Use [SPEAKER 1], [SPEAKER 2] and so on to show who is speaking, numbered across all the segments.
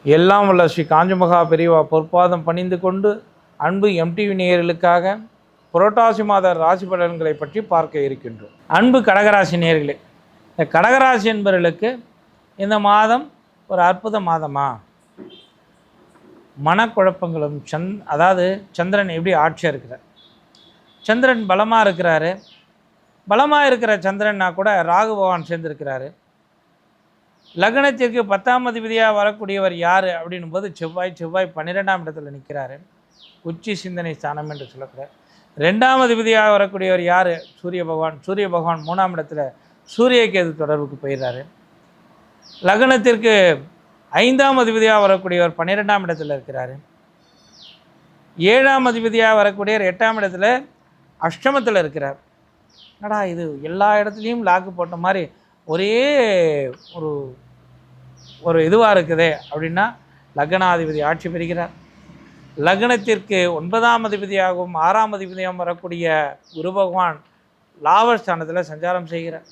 [SPEAKER 1] எல்லாம் வல்ல ஸ்ரீ காஞ்சிமகா பெரியவா பொற்பாதம் பணிந்து கொண்டு அன்பு எம்டிவி நேயர்களுக்காக புரட்டாசி மாத ராசி பலன்களை பற்றி பார்க்க இருக்கின்றோம். அன்பு கடகராசி நேயர்களே, இந்த கடகராசி என்பவர்களுக்கு இந்த மாதம் ஒரு அற்புத மாதமா? மனக்குழப்பங்களும் அதாவது சந்திரன் எப்படி ஆட்சியாக இருக்கிறார், சந்திரன் பலமாக இருக்கிறாரு. பலமாக இருக்கிற சந்திரன்னா கூட ராகு பகவான் சேர்ந்திருக்கிறாரு. லக்னத்திற்கு 10ஆம் அதிபதியாக வரக்கூடியவர் யார் அப்படின்னும் போது செவ்வாய் 12ஆம் இடத்துல நிற்கிறாரு. உச்சி சிந்தனை ஸ்தானம் என்று சொல்லக்கூடாது. 2ஆம் அதிபதியாக வரக்கூடியவர் யார்? சூரிய பகவான் 3ஆம் இடத்துல சூரிய கேது தொடர்புக்கு போயிடுறாரு. லக்னத்திற்கு 5ஆம் அதிபதியாக வரக்கூடியவர் 12ஆம் இடத்துல இருக்கிறாரு. 7ஆம் அதிபதியாக வரக்கூடியவர் 8ஆம் இடத்துல அஷ்டமத்தில் இருக்கிறார். என்னடா இது எல்லா இடத்துலையும் லாக்கு போட்ட மாதிரி ஒரே ஒரு இதுவாக இருக்குதே அப்படின்னா, லக்னாதிபதி ஆட்சி பெறுகிறார். லக்னத்திற்கு 9ஆம் அதிபதியாகவும் 6ஆம் அதிபதியாகவும் வரக்கூடிய குரு பகவான் லாபஸ்தானத்தில் சஞ்சாரம் செய்கிறார்.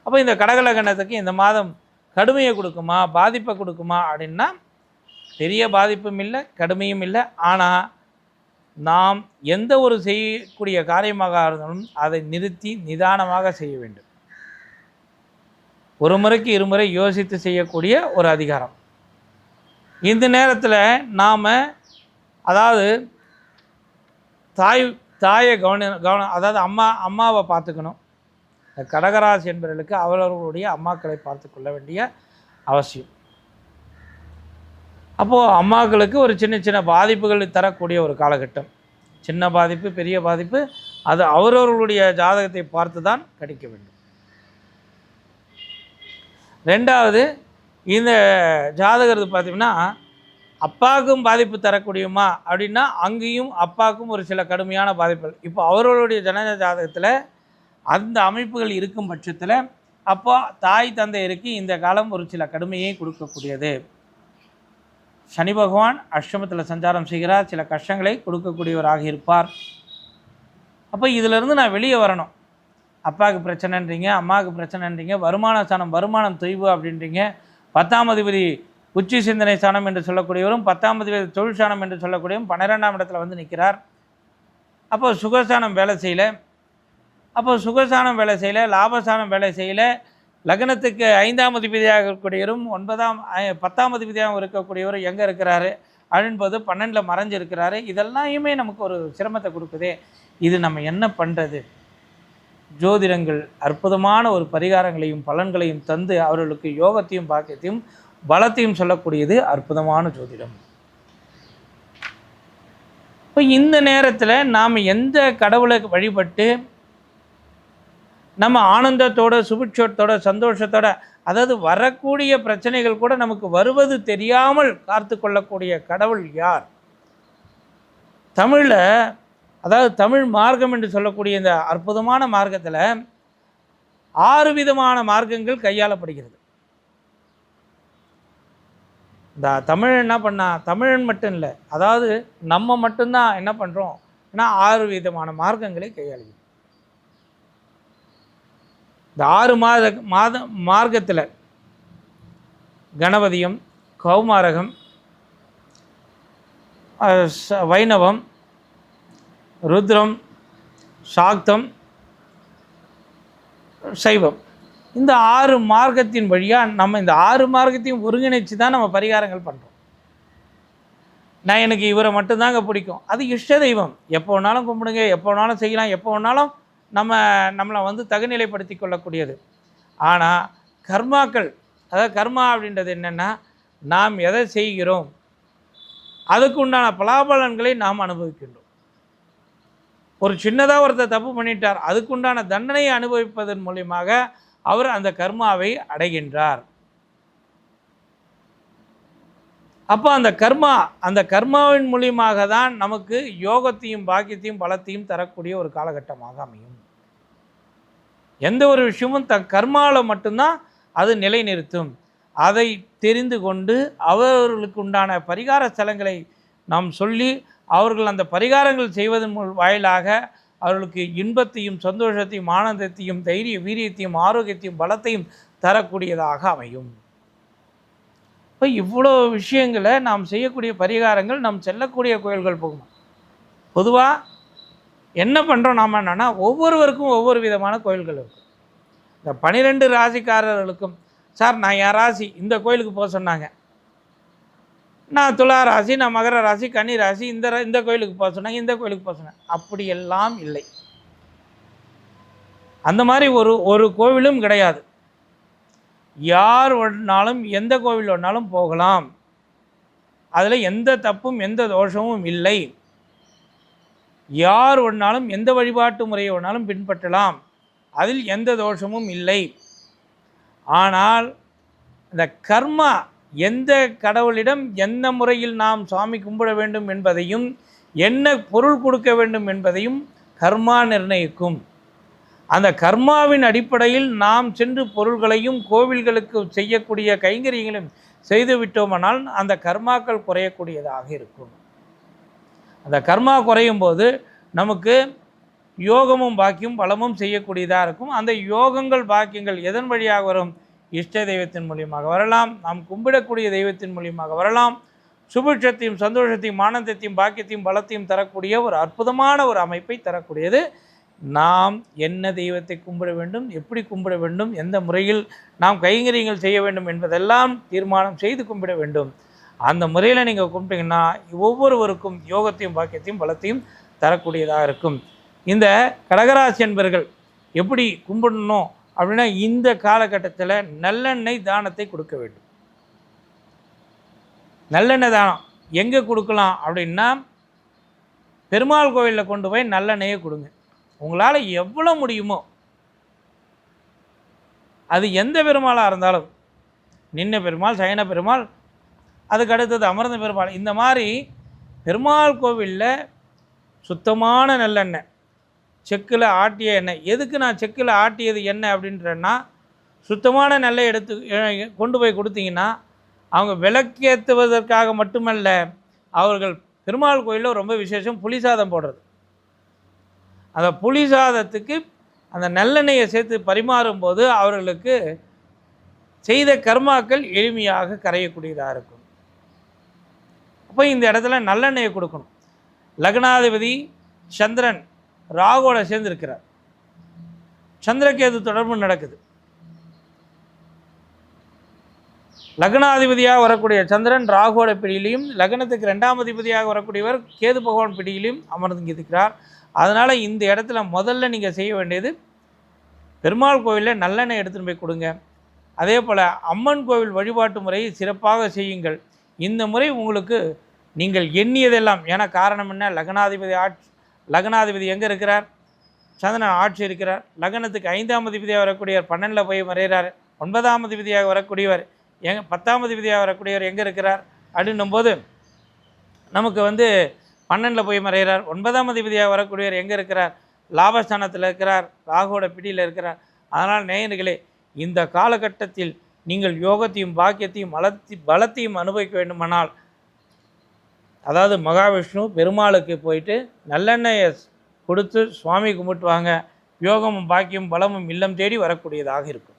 [SPEAKER 1] அப்போ இந்த கடக லக்னத்துக்கு இந்த மாதம் கடுமையை கொடுக்குமா, பாதிப்பை கொடுக்குமா அப்படின்னா, பெரிய பாதிப்பும் இல்லை, கடுமையும் இல்லை. ஆனால் நாம் எந்த ஒரு செய்யக்கூடிய காரியமாக இருந்தாலும் அதை நிறுத்தி நிதானமாக செய்ய வேண்டும். ஒரு முறைக்கு இருமுறை யோசித்து செய்யக்கூடிய ஒரு அதிகாரம். இந்த நேரத்தில் நாம் அதாவது தாயை கவனம் அதாவது அம்மாவை பார்த்துக்கணும். கடகராசி என்பவர்களுக்கு அவரவர்களுடைய அம்மாக்களை பார்த்து கொள்ள வேண்டிய அவசியம். அப்போது அம்மாக்களுக்கு ஒரு சின்ன சின்ன பாதிப்புகள் தரக்கூடிய ஒரு காலகட்டம். சின்ன பாதிப்பு பெரிய பாதிப்பு அது அவரவர்களுடைய ஜாதகத்தை பார்த்து தான் கணிக்க வேண்டும். ரெண்டாவது, இந்த ஜாதகத்தை பார்த்திங்கன்னா அப்பாவுக்கும் பாதிப்பு தரக்கூடியமா அப்படின்னா, அங்கேயும் அப்பாவுக்கும் ஒரு சில கடுமையான பாதிப்புகள். இப்போ அவர்களுடைய ஜனன ஜாதகத்தில் அந்த அமைப்புகள் இருக்கும் பட்சத்தில் அப்போ தாய் தந்தையருக்கு இந்த காலம் ஒரு சில கடுமையை கொடுக்கக்கூடியது. சனி பகவான் அஷ்டமத்தில் சஞ்சாரம் செய்கிறார், சில கஷ்டங்களை கொடுக்கக்கூடியவராக இருப்பார். அப்போ இதிலிருந்து நான் வெளியே வரணும். அப்பாவுக்கு பிரச்சனைன்றீங்க, அம்மாவுக்கு பிரச்சனைன்றீங்க, வருமானம் தொய்வு அப்படின்றீங்க. 10ஆம் அதிபதி உச்சி சிந்தனை ஸ்தானம் என்று சொல்லக்கூடியவரும் 10ஆம் அதிபதி தொழில் ஸ்தானம் என்று சொல்லக்கூடியவரும் 12ஆம் இடத்துல வந்து நிற்கிறார். அப்போ சுகஸ்தானம் வேலை செய்யலை. சுகஸ்தானம் வேலை செய்யலை, லாபஸ்தானம் வேலை செய்யலை. லக்னத்துக்கு 5ஆம் அதிபதியாக இருக்கக்கூடியவரும் 10ஆம் அதிபதியாக இருக்கக்கூடியவரும் எங்கே இருக்கிறாரு அப்படின்போது 12ல் மறைஞ்சிருக்கிறாரு. இதெல்லாமே நமக்கு ஒரு சிரமத்தை கொடுக்குதே. இது நம்ம என்ன பண்ணுறது? ஜோதிடங்கள் அற்புதமான ஒரு பரிகாரங்களையும் பலன்களையும் தந்து அவர்களுக்கு யோகத்தையும் பாக்கியத்தையும் பலத்தையும் சொல்லக்கூடியது அற்புதமான ஜோதிடம். இப்போ இந்த நேரத்தில் நாம் எந்த கடவுளை வழிபட்டு நம்ம ஆனந்தத்தோட சுபிட்சத்தோட சந்தோஷத்தோட, அதாவது வரக்கூடிய பிரச்சனைகள் கூட நமக்கு வருவது தெரியாமல் காத்து கொள்ளக்கூடிய கடவுள் யார்? தமிழில் அதாவது தமிழ் மார்க்கம் என்று சொல்லக்கூடிய இந்த அற்புதமான மார்க்கத்தில் 6 விதமான மார்க்கங்கள் கையாளப்படுகிறது. இந்த தமிழ் என்ன பண்ணால், தமிழன் மட்டும் இல்லை, அதாவது நம்ம மட்டும்தான் என்ன பண்ணுறோம், ஏன்னா 6 விதமான மார்க்கங்களை கையாளுகிறோம். இந்த 6 மார்க்கத்தில் கணபதியம், கௌமாரகம், வைணவம், ருத்ரம், சாக்தம், சைவம், இந்த 6 மார்க்கத்தின் வழியாக நம்ம இந்த 6 மார்க்கத்தையும் ஒருங்கிணைச்சு தான் நம்ம பரிகாரங்கள் பண்ணுறோம். நான் எனக்கு இவரை மட்டும்தாங்க பிடிக்கும், அது இஷ்ட தெய்வம், எப்போ வேணாலும் கும்பிடுங்க, எப்போ வேணாலும் செய்யலாம், எப்போ வேணாலும் நம்மளை வந்து தகுநிலைப்படுத்தி கொள்ளக்கூடியது. ஆனால் கர்மாக்கள், அதாவது கர்மா அப்படின்றது என்னென்னா, நாம் எதை செய்கிறோம் அதுக்கு உண்டான பலாபலன்களை நாம் அனுபவிக்கின்றோம். ஒரு சின்னதாக ஒருத்தர் தப்பு பண்ணிட்டார், அதுக்குண்டான தண்டனையை அனுபவிப்பதன் மூலியமாக அவர் அந்த கர்மாவை அடைகின்றார். அப்போ அந்த கர்மாவின் மூலியமாக தான் நமக்கு யோகத்தையும் பாக்கியத்தையும் பலத்தையும் தரக்கூடிய ஒரு காலகட்டமாக அமையும். எந்த ஒரு விஷயமும் கர்மாவில் மட்டும்தான் அது நிலைநிறுத்தும். அதை தெரிந்து கொண்டு அவர்களுக்கு உண்டான பரிகார ஸ்தலங்களை நாம் சொல்லி அவர்கள் அந்த பரிகாரங்கள் செய்வதன் வாயிலாக அவர்களுக்கு இன்பத்தையும் சந்தோஷத்தையும் ஆனந்தத்தையும் தைரிய, வீரியத்தையும், ஆரோக்கியத்தையும், பலத்தையும் தரக்கூடியதாக அமையும். இப்போ இவ்வளோ விஷயங்களை நாம் செய்யக்கூடிய பரிகாரங்கள் நாம் செல்லக்கூடிய கோயில்கள் போகணும். பொதுவாக என்ன பண்ணுறோம் நாம் என்னென்னா, ஒவ்வொருவருக்கும் ஒவ்வொரு விதமான கோயில்கள் இருக்கும். இந்த 12 ராசிக்காரர்களுக்கும், சார் நான் என் ராசி இந்த கோயிலுக்கு போக சொன்னாங்க, நான் துலா ராசி, நான் மகர ராசி, கன்னி ராசி, இந்த கோயிலுக்கு போக சொன்னாங்க, இந்த கோயிலுக்கு போக சொன்னாங்க. அப்படியெல்லாம் இல்லை. அந்த மாதிரி ஒரு கோவிலும் கிடையாது. யார் வேணாலும் எந்த கோவில் வேணாலும் போகலாம். அதில் எந்த தப்பும் எந்த தோஷமும் இல்லை. யார் வேணாலும் எந்த வழிபாட்டு முறையை வேணாலும் பின்பற்றலாம். அதில் எந்த தோஷமும் இல்லை. ஆனால் இந்த கர்மா, எந்த கடவுளிடம் எந்த முறையில் நாம் சாமி கும்பிட வேண்டும் என்பதையும் என்ன பொருள் கொடுக்க வேண்டும் என்பதையும் கர்மா நிர்ணயிக்கும். அந்த கர்மாவின் அடிப்படையில் நாம் சென்று பொருள்களையும் கோவில்களுக்கு செய்யக்கூடிய கைங்கரியங்களையும் செய்து விட்டோமானால் அந்த கர்மாக்கள் குறையக்கூடியதாக இருக்கும். அந்த கர்மா குறையும் போது நமக்கு யோகமும் பாக்கியம் பலமும் செய்யக்கூடியதாக இருக்கும். அந்த யோகங்கள் பாக்கியங்கள் எதன் வழியாக வரும்? இஷ்ட தெய்வத்தின் மூலியமாக வரலாம், நாம் கும்பிடக்கூடிய தெய்வத்தின் மூலியமாக வரலாம். சுபிட்சத்தையும் சந்தோஷத்தையும் ஆனந்தத்தையும் பாக்கியத்தையும் பலத்தையும் தரக்கூடிய ஒரு அற்புதமான ஒரு அமைப்பை தரக்கூடியது. நாம் என்ன தெய்வத்தை கும்பிட வேண்டும், எப்படி கும்பிட வேண்டும், எந்த முறையில் நாம் கைங்கரியங்கள் செய்ய வேண்டும் என்பதெல்லாம் தீர்மானம் செய்து கும்பிட வேண்டும். அந்த முறையில் நீங்கள் கும்பிட்டீங்கன்னா ஒவ்வொருவருக்கும் யோகத்தையும் பாக்கியத்தையும் பலத்தையும் தரக்கூடியதாக இருக்கும். இந்த கடகராசி என்பர்கள் எப்படி கும்பிடணும் அப்படின்னா, இந்த காலகட்டத்தில் நல்லெண்ணெய் தானத்தை கொடுக்க வேண்டும். நல்லெண்ணெய் தானம் எங்கே கொடுக்கலாம் அப்படின்னா, பெருமாள் கோவிலில் கொண்டு போய் நல்லெண்ணெயை கொடுங்க. உங்களால் எவ்வளோ முடியுமோ, அது எந்த பெருமாளாக இருந்தாலும், நின்ன பெருமாள், சயன பெருமாள், அதுக்கு அடுத்தது அமர்ந்த பெருமாள், இந்த மாதிரி பெருமாள் கோவிலில் சுத்தமான நல்லெண்ணெய், செக்கில் ஆட்டிய எண்ணெய். எதுக்கு நான் செக்கில் ஆட்டியது எண்ணெய் அப்படின்றேன்னா, சுத்தமான நெல்லை எடுத்து கொண்டு போய் கொடுத்தீங்கன்னா அவங்க விளக்கேற்றுவதற்காக மட்டுமல்ல, அவர்கள் பெருமாள் கோயிலில் ரொம்ப விசேஷம் புளி சாதம் போடுறது. அந்த புளி சாதத்துக்கு அந்த நல்லெண்ணெயை சேர்த்து பரிமாறும்போது அவர்களுக்கு செய்த கர்மாக்கள் எளிமையாக கரையக்கூடியதாக இருக்கும். அப்போ இந்த இடத்துல நல்லெண்ணெயை கொடுக்கணும். லக்னாதிபதி சந்திரன் ராகுவோட சேர்ந்திருக்கிறார். சந்திரகேது தொடர்பு நடக்குது. லக்னாதிபதியாக வரக்கூடிய சந்திரன் ராகுவோட பிடியிலையும், லக்னத்துக்கு 2ஆம் அதிபதியாக வரக்கூடியவர் கேது பகவான் பிடியிலையும் அமர்ந்து இருக்கிறார். அதனால் இந்த இடத்துல முதல்ல நீங்கள் செய்ய வேண்டியது, பெருமாள் கோவிலில் நல்லெண்ணெய் எடுத்துகிட்டு போய் கொடுங்க. அதே போல் அம்மன் கோவில் வழிபாட்டு முறையை சிறப்பாக செய்யுங்கள். இந்த முறை உங்களுக்கு நீங்கள் எண்ணியதெல்லாம், ஏன்னா காரணம் என்ன, லக்னாதிபதி எங்கே இருக்கிறார்? சந்திரன் ஆட்சி இருக்கிறார். லக்னத்துக்கு 5ஆம் அதிபதியாக வரக்கூடியவர் 12ல் போய் மறைகிறார். 9ஆம் அதிபதியாக வரக்கூடியவர் 10ஆம் அதிபதியாக வரக்கூடியவர் எங்கே இருக்கிறார் அப்படின்னும் போது நமக்கு 12ல் போய் மறைகிறார். 9ஆம் அதிபதியாக வரக்கூடியவர் எங்கே இருக்கிறார்? லாபஸ்தானத்தில் இருக்கிறார், ராகுவோட பிடியில் இருக்கிறார். அதனால் நேயர்களே, இந்த காலகட்டத்தில் நீங்கள் யோகத்தையும் பாக்கியத்தையும் பலத்தையும் அனுபவிக்க வேண்டுமானால், அதாவது மகாவிஷ்ணு பெருமாளுக்கு போயிட்டு நல்லெண்ணெயை கொடுத்து சுவாமி கும்பிட்டு வாங்க. யோகமும் பாக்கியம் பலமும் இல்லம் தேடி வரக்கூடியதாக இருக்கும்.